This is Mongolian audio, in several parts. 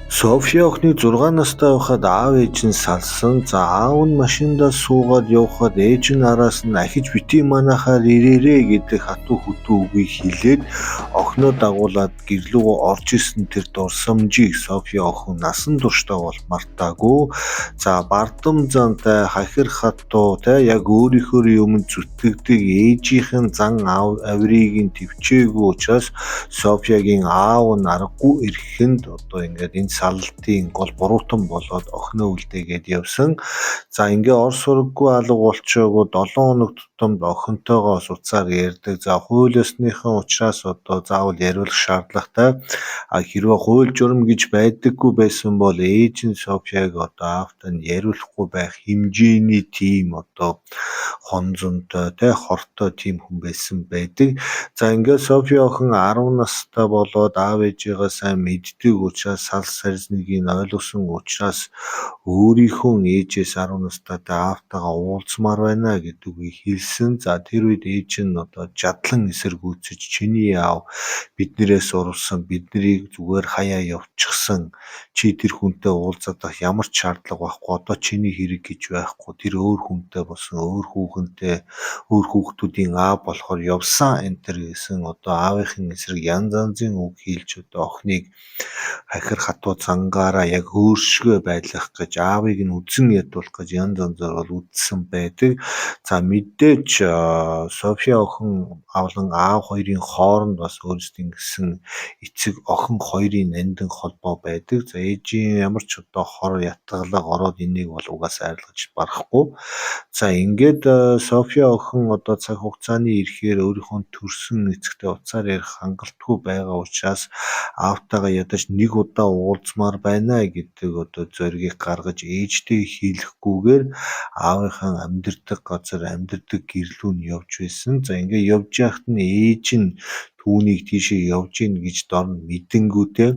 Софи охины 6 настай байхад аав ээж нь салсан. За аав нь машиндаа суугаад явхад ээж нь араас нь ахиж битгий манайхаар ирээрээ гэдэг хатуу хөтөө үгийг хэлээд охиноо дагуулад гэрлүүгөө орж исэн тэр дурсамжийг Софи охин насан туршдаа бол мартаагүй. За бардам зантай хахир хатуу яг өөрийнхөө юмд зүтгэдэг ээжийнхэн зан авирыг нь төвчээгүй учраас Софиягийн аав нь аргагүй эрхэнд одоо ингээд энэ саллтын гол буруутан болоод охиноо үлдээгээд явсан. За ингээ ор сураггүй алга болчоогүй 7 хоног тутамд охинтойгоо суцаар ярьдаг. За хууль ёсныхан учраас одоо заавал яриулах шаардлагатай. Хэрвээ хууль журам гэж байдаггүй байсан бол ээж нь Софияг одоо аавтай нь яриулахгүй байх хэмжээний тийм одоо хонзонтой хортой тийм хүн байсан байдаг. За ингээд Софи охин 10 настай болоод аав ээжигээ сайн мэддэг учраас салс сарзныг нь ойлгосон учраас өөрийнхөө ээжээс 10 настайтай аавтайгаа уулзмаар байна гэдэг үгийг хэлсэн. За тэр үед ээж нь одоо жадлан эсэргүүцэж чиний аав биднээс урвсан, биднийг зүгээр хаяа явчихсан. Чи тэр хүнтэй уулзаад байх ямар ч шаардлага байхгүй. Одоо чиний хэрэг гэж байхгүй. Тэр өөр хүнтэй болсон, өөр хүүхэнтэй, өөр хүүхдүүдийн аав болохоор явсан энэ төр гэсэн одоо аавынхын эсрэг янз янзын үг хэлж одоо охиныг хахир хатуу цангаараа яг өөршгөө байлгах гэж аавыг нь үзэн ядуулах гэж янз янзаар бол үзсэн байдаг. За мэдээж Софи охин авлан аав хоёрын хооронд бас өөрсдийн гэсэн эцэг охин хоёрын нандин холбоо байдаг. За ээжийн ямар ч одоо хор ятгалаг ороод энийг бол угаасаа арилгаж барахгүй. За ингээд Софи охин одоо цаг хугацааны ирэхээр өөрийнхөө төрсөн эцэгтэй уцаар ярих хангалтгүй байгаа учраас аавтайгаа ядаж нэг удаа уулзмаар байна гэдэг одоо зоригийг гаргаж ээжтэй хэлэхгүйгээр аавынхаа амьдардаг газар амьдардаг гэрлүү нь явж байсан. За ингээд явж яхад нь ээж нь түүнийг тийшээ явж ийн гэж дорн мэдэнгүүтээ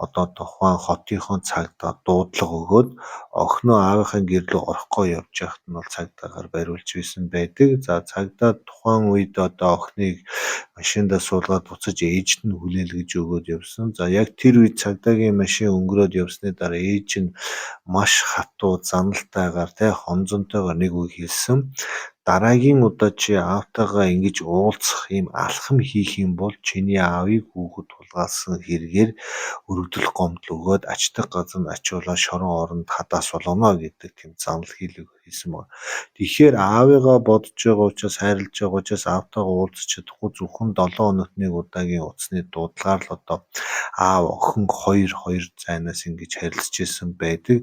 одоо тухайн хотынхон цагдаа дуудлага өгөөд охиноо аавынхаа гэрлөө орохгүй явж яхад нь бол цагдаагаар бариулж байсан байдаг. За цагдаа тухайн үед одоо охиныг машиндаа суулгаад буцаж ээжд нь хүлээлгэж өгөөд явсан. За яг тэр үед цагдаагийн машин өнгөрөөд явсны дараа ээж нь маш хатуу заналтайгаар хонзонтойгоор нэг үг хэлсэн. Дараагийн удаа чи аавтайгаа ингэж уулзах юм алхам хийх юм бол чиний аавыг хүүхэд тулгаалсан хэрэгээр өргөдөл гомдол өгөөд ачдаг газар нь ачуулаад шорон оронд хадаас болгоно гэдэг тийм занал хийлэг хийсэн байна. Тэгэхээр аавыгаа бодож байгаа учраас хайрлаж байгаа учраас аавтайгаа уулзах чадахгүй зөвхөн 7 хоногт нэг удаагийн утасны дуудлагаар л одоо аав охин хоёр зайнаас ингэж харилцаж исэн байдаг.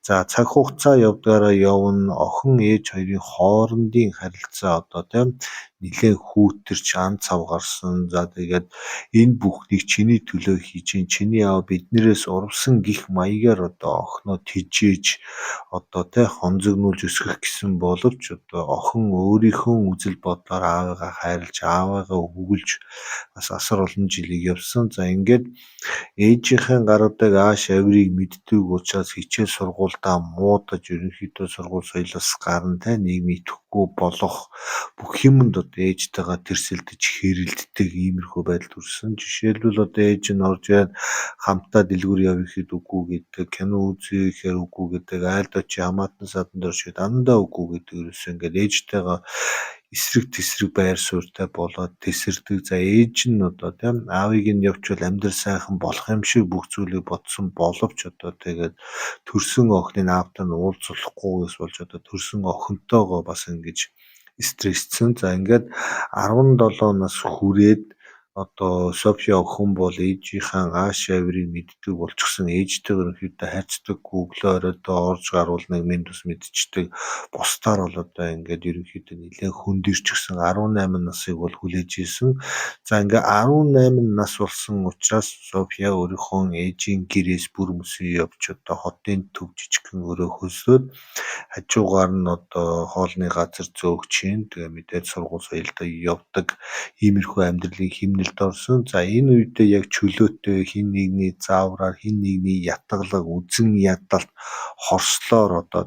За цаг хугацаа явдгаараа явна охин ээж хоёрын хоорондын харилцаа одоо нэлээд хүүтэрч ан цав гарсан. За тэгээд энэ бүхнийг чиний төлөө хийж ин чиний аав биднээс урвсан гих маягаар одоо охиноо тижээж одоо хонзогнуулж өсгөх гэсэн боловч одоо охин өөрийнхөө үзэл бодлоор аавыгаа хайрлаж аавыгаа өгүүлж бас асар олон жилиг явсан. За ингээд ээжийнхээ гаргадаг ааш авирыг мэддэг учраас хичээл сургуульдаа муудаж ерөнхийдөө сургууль соёлоос гарна нийгмийн идэвхгүй болох бүх юмд одоо ээжтэйгээ тэрсэлдэж хэрэлддэг иймэрхүү байдал төрсөн. Жишээлбэл одоо ээж нь орж ирээд хамтаа дэлгүүр явъя гэхэд үгүй гэдэг, кино үзье гэхээр үгүй гэдэг, айлд очи хамаатан садан дөршид дандаа үгүй гэдэг ерөөсөө ингээд ээжтэйгээ эсрэг тэсрэг байр суурьтай болоод тесэрдэг. За ээж нь одоо аавыг нь явуучвал амьдрал сайхан болох юм шиг бүх зүйлийг бодсон боловч одоо тэгээд төрсөн охиныг аавтай нь уулзуулахгүйгээс болж одоо төрсөн охинтойгоо бас ингэж стрессцэн. За ингээд 17 нас хүрээд одоо Софи охин бол ээжийнхээ ааш авирыг мэддэг болчихсон. Ээжтэйгээр ерөнхийдөө хайрцаггүй өглөө оройдоо орж гарвал нэг минь тус мэдчихдэг. Бусдаар бол одоо ингээд ерөнхийдөө нэлээд хөндөрчихсөн 18 насыг бол хүлээж ийсэн. За ингээд 18 нас болсон учраас София өөрийнхөө ээжийн гэрээс бүр мөсөө явж одоо хотын төв жижигхэн өрөө хөлсөөд хажуугаар нь одоо хоолны газар зөөгчийн тэгээ мэдээд сургууль соёлдоо явдаг иймэрхүү амьдралын химнэлд орсон. За энэ үедээ яг чөлөөтэй хин нэгний заавраар хин нэгний ятгалаг үзэн ядалт хорслоор одоо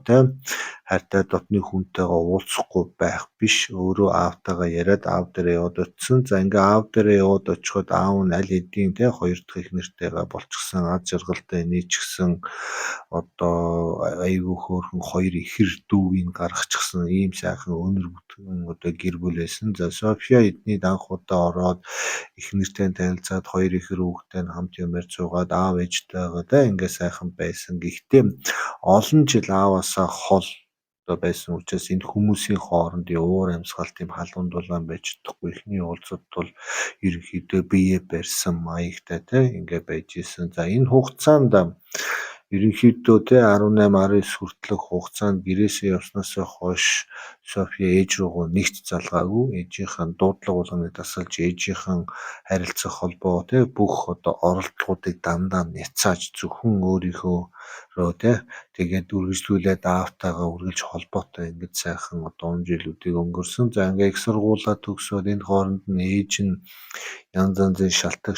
хайртай дотны хүнтэйгээ уулзахгүй байх биш. Өөрөө аавтайгаа яриад аав дээрээ яваад очисон. За ингээ аав дээрээ яваад очиход аав нь аль хэдийн хоёр дахь их нэртэйгээ болчихсон. Аз жаргалтай нийцчихсэн. Одоо айгүй хөөрхөн хоёр ихэр дүүгийн гаргачихсан. Ийм сайхан өнөр бүтгэн одоо гэр бүл байсан. За София эдний анх удаа ороод их нэртэй танилцаад хоёр ихэр хүүхдтэй хамт юмэр зугаад аав ээжтэйгээ ингээ сайхан байсан. Гэхдээ олон жил ааваасаа хол одоо байсан учраас энэ хүмүүсийн хоорондын уур амьсгал тийм халуун дулаан байж чадахгүй. Эхний уулзалт бол ерөнхийдөө бие барьсан маягтай ингээ байж исэн. За энэ хугацаанд ерөнхийдөө 18-19 хүртэлх хугацаанд гэрээсээ явснасаа хойш София ээж рүүгөө нэгт залгаагүй. Ээжийнхэн дуудлага болгоныг тасалж ээжийнхэн харилцах холбоо бүх одоо оролдлогуудыг дандаа няцааж зөвхөн өөрийнхөө тэгээд үргэлжлүүлээд аавтайгаа үргэлж холбоотой ингэж сайхан одоо жийлүүдийг өнгөрсөн. За ингээ их сургуулаа төгсөөд энэ хооронд нь ээж нь янз янзын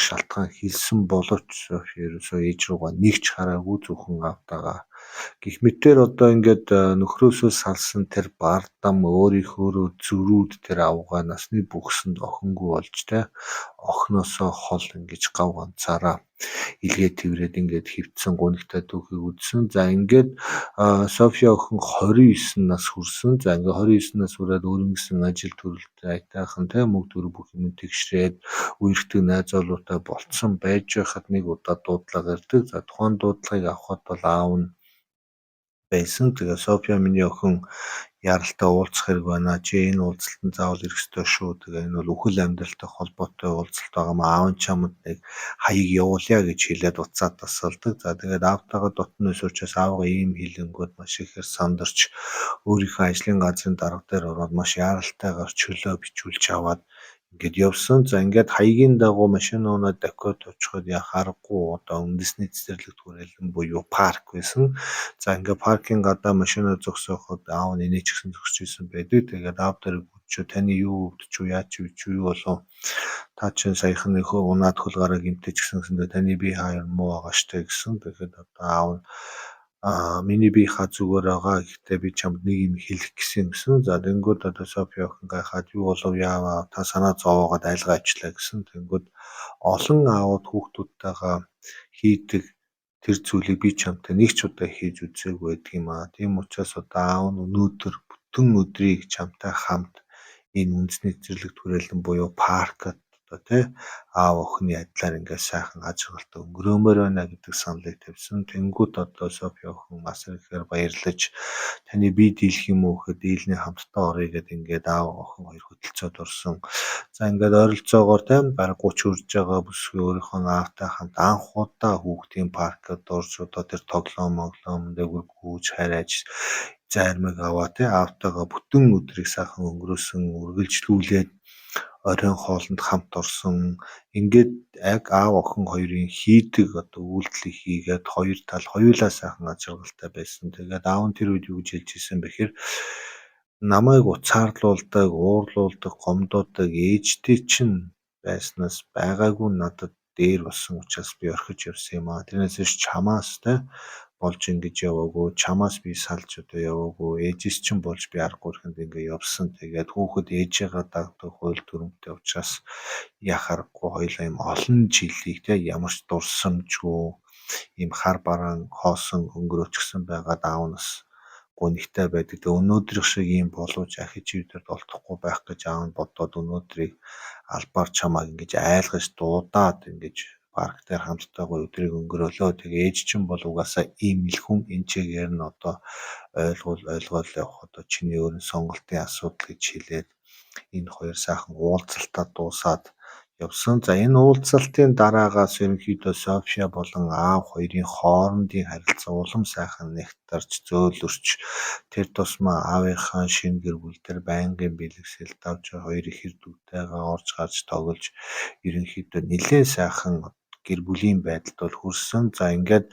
шалтгаан хэлсэн боловч Софи ерөөсөө ээж рүүгээ нэгч хараагүй зөвхөн аавтайгаа. Гэх мэтээр одоо ингээд нөхрөөсөө салсан тэр бардам өөрийнхөө зөрүүд тэр авгаа насны бүхсэнд охингүй болж охноосоо хол ингэж гав ганцаараа илгээ тэрврээд ингээд хөвцсөн гунигтай түүхийг үзсэн. За ингээд София охин 29 нас хүрсэн. За ингээд 29 нас хүрээд өөрөнгөсөн ажил төрөлтэй айтайхан мөнгө төгрөг бүх юм тэгшрээд үерхдэг найз олоотой болцсон байж байхад нэг удаа дуудлага ирдэг. За тухайн дуудлагыг авахд бол аав нь байсан. Тэгээ София миний охин яралтай уулзах хэрэг байна. Чи энэ уулзалтанд заавал ирэх ёстой шүү. Тэгээ энэ бол үхэл амьдралтай холбоотой уулзалт байгаа маа. Аав нь чамд нэг хаяг явуулъя гэж хэлээд уцаад тасалдаг. За тэгээд аавтайгаа дотноос учраас аавгаа ийм хэлэнгүүд маш ихээр сандарч өөрийнхөө ажлын газрын дарга дээр ороод маш яралтайгаар чөлөө бичүүлж аваад ингээд явсан. За ингээд хаягийн дагуу машин унаад Дакот очиход яхаарахгүй одоо үндэсний цэцэрлэг түрээлэн буюу парк байсан. За ингээд паркийн гадаа машинаа зогсооход аав нь энийг ч гэсэн зогсож исэн байдаг. Тэгээд аав дээр чи таны юу өвдчих юу яач юу болов? Та чинь саяхан нөхөө унаад хөл гараа гимтэж гисэнсэндээ таны бие хаяр муу байгаа штэ гэсэн. Тэгэхээр одоо аав нь миний бие ха зүгээр байгаа. Гэхдээ би чамд нэг юм хэлэх гэсэн. За тэнгүүд одоо Софи охин гайхаад юу болов яаваа та санаа зовоогоод айлгаа авчлаа гэсэн. Тэнгүүд олон аауд хүүхдүүдтэйгээ хийдэг тэр зүйлийг би чамтай нэг ч удаа хийж үзээгүй байдаг юм аа. Тийм учраас одоо аав нь өнөөдөр бүтэн өдрийг чамтай хамт энэ үндэсний цэцэрлэг түрээлэн буюу паркт одоо аав охины адилаар ингээд сайхан ажиглалтай өнгөрөмөр байна гэдэг саналыг тавьсан. Тэнгүүд одоо Софи охин маш ихээр баярлаж таны бие дийлэх юм уу гэхэд дийлний хамтдаа орё гэдэг ингээд аав охин хоёр хөдөлцөөд орсон. За ингээд ойролцоогоор бараг 30 хүрж байгаа бүсгүй өөрийнхөө аавтай хамт анх удаа хүүхдийн паркт орж одоо тэр тоглоом дээгүүр гүйж хараач зайрмаг аваа аавтайгаа бүтэн өдрийг сайхан өнгөрөөсөн үргэлжлүүлээд оройн хоолнд хамт орсон. Ингээд яг аав охин хоёрын хийдэг одоо үйлдэлийг хийгээд хоёр тал хоёулаа сайхан ажиглалтай байсан. Тэгээд аав нь тэр үед юу гэж хэлж ирсэн бэхээр намайг уцаарлуулдаг, уурлуулдаг, гомдоодаг ээжтэй чинь байснаас байгаагүй надад дээр болсон учраас би орхиж явсан юм аа. Тэрнээс чамаас болж ингэж яваагүй, чамаас би салж одоо яваагүй, ээжээс чинь болж би аргагүй ихэнд ингэ явсан. Тэгээд хүүхэд ээжээгээ дагдаг хууль дүрмтэй учраас яхаарахгүй хоёлаа юм олон жилийг ямар ч дурсамжгүй ийм хар бараан хоосон өнгөрөөчихсөн байгаад аавнаас гунигтай байдаг. Өнөөдрийнх шиг ийм боловч ахиж ивдэрд олдохгүй байх гэж аав нь бодоод өнөөдрийг албаар чамааг ингэж айлгаж дуудаад ингэж парк дээр хамттайгаа өдрийг өнгөрөөлөө. Тэгээ ээж чинь бол угаасаа ийм л хүн энчээгээр нь одоо ойлгоол явах одоо чиний өөрийн сонголтын асуудал гэж хэлээд энэ хоёр сайхан уулзалтаа дуусаад явсан. За энэ уулзалтын дараагаас ерөнхийдөө София болон аав хоёрын хоорондын харилцаа улам сайхан нэгтарч зөөлрч тэр тусмаа аавынхаа шинэ гэр бүл дээр байнгын бэлгэсэл давж хоёр ихэр дүүтэйгээ орж гарч тоглож ерөнхийдөө нэлээд сайхан гэр бүлийн байдалд бол хүрсэн. За ингээд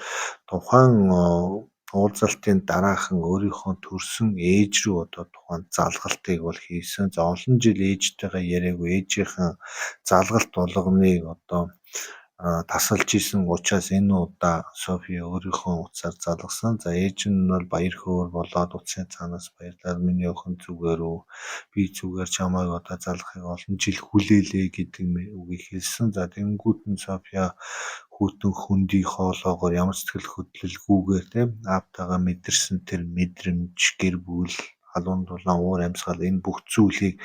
тухайн уулзалтын дараахан өөрийнхөө төрсөн ээж рүү одоо тухайн залгалтыг бол хийсэн. За олон жил ээжтэйгээ яриаггүй ээжийнхэн залгалт болгоныг одоо тасалж исэн учраас энэ удаа Софи өөрийнхөө утсаар залгасан. За ээж нь бол баяр хөөр болоод утсын цаанаас баярлалаа миний охин зүгээр үү. Би зүгээр чамайг одоо залгахыг олон жил хүлээлээ гэдэг үгийг хэлсэн. За тэнгүүд нь София хүүтэн хүндий хоолоогоор ямар сэтгэл хөдлөлгүйгээр тийм аавтайгаа мэдэрсэн тэр мэдрэмж гэр бүл халуун дулаан уур амьсгал энэ бүх зүйлийг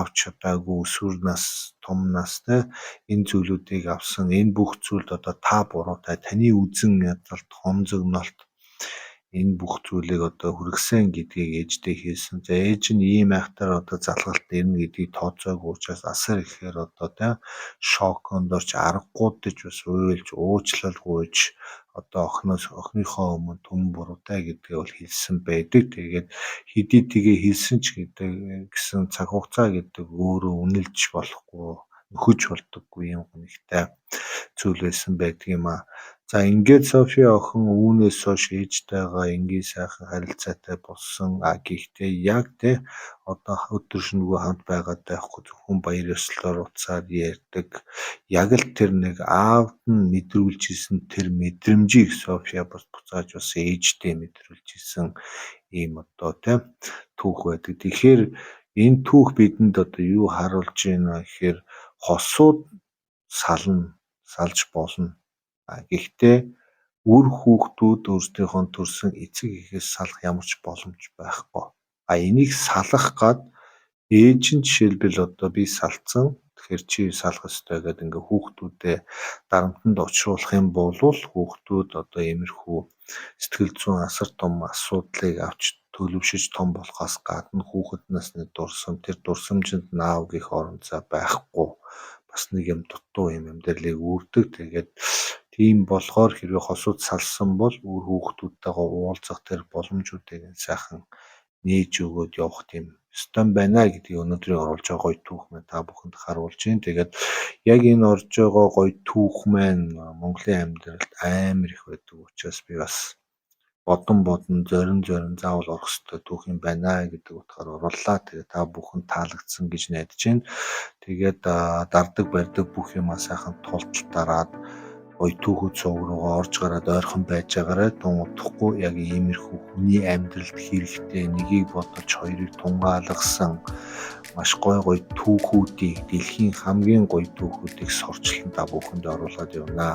авч чадаагүй өсвөр нас том настай энэ зүйлүүдийг авсан энэ бүх зүйлд одоо та буруутай таны үзэн ядалт хонзогнолт энэ бүх зүйлийг одоо хүргэсэн гэдгийг ээжтэй хэлсэн. За ээж нь ийм айхтар одоо залгалт ирнэ гэдгийг тооцоогүй учраас асар ихээр одоо тийм шоконд орч аргагүйдэж бас уйлж уучлалгүйж одоо охиныхоо өмнө түн буруутай гэдгээ бол хэлсэн байдаг. Тэгээд хэдий тгээ хэлсэн ч гэсэн цаг хугацаа гэдэг өөрөө үнэлж болохгүй нөхөж болдоггүй юм гонхтой зүйл байсан байдаг юм а. За ингээд Софи охин үүнээс хойш ээжтэйгээ энгийн сайхан харилцаатай болсон. Гэхдээ яг тэ одоо өдөр шөнөгүй хамт байгаад байхгүй зөвхөн баяр ёслолоор уцаар ярьдаг. Яг л тэр нэг аавд нь мэдрүүлж исэн тэр мэдрэмжийг София бас буцааж бас ээжтэй мэдрүүлж исэн ийм одоо тийм түүх байдаг. Тэгэхээр энэ түүх бидэнд одоо юу харуулж байна гэхээр хосууд салж болно. Гэхдээ үр хүүхдүүд өөрсдийнхөө төрсэн эцэг эхээс салах ямар ч боломж байхгүй. Энийг салах гад ээж нь жишээлбэл одоо би салцсан. Тэгэхээр чи салах ёстой гэдэг ингээ хүүхдүүдэд дарамтанд очруулах юм бол хүүхдүүд одоо иймэрхүү сэтгэл зүйн асар том асуудлыг авч төлөвшөж том болохоос гадна хүүхэд насны дурсам тэр дурсамжинд наав гэх орон зай байхгүй. Бас нэг юм дутуу юм амьдралыг үүрдэг. Тэгээд тийм болохоор хэрвээ хосууд салсан бол үр хүүхдүүдтэйгээ уулзах тэр боломжуудыг сайхан нээж өгөөд явах тийм стан байна гэдгийг өнөөдрийн оруулж байгаа гоё түүх маань та бүхэнд харуулж байна. Тэгээд яг энэ орж байгаа гоё түүх маань Монголын амьдралд амар их байдаг учраас би бас бодон зорин заавал орох ёстой түүх юм байна гэдэг утгаар орууллаа. Тэгээд та бүхэнд таалагдсан гэж найдаж байна. Тэгээд дардаг барьдаг бүх юмаа сайхан тултал дараад гоё түүхүүд сууг руугаа орж гараад ойрхон байж байгаарай. Тун удахгүй яг иймэрхүү хүний амьдралд хэрэгтэй нэгийг бодож хоёрыг тунгаалгасан маш гоё түүхүүдийг дэлхийн хамгийн гоё түүхүүдийг сурчлан та бүхэнд оруулаад явнаа.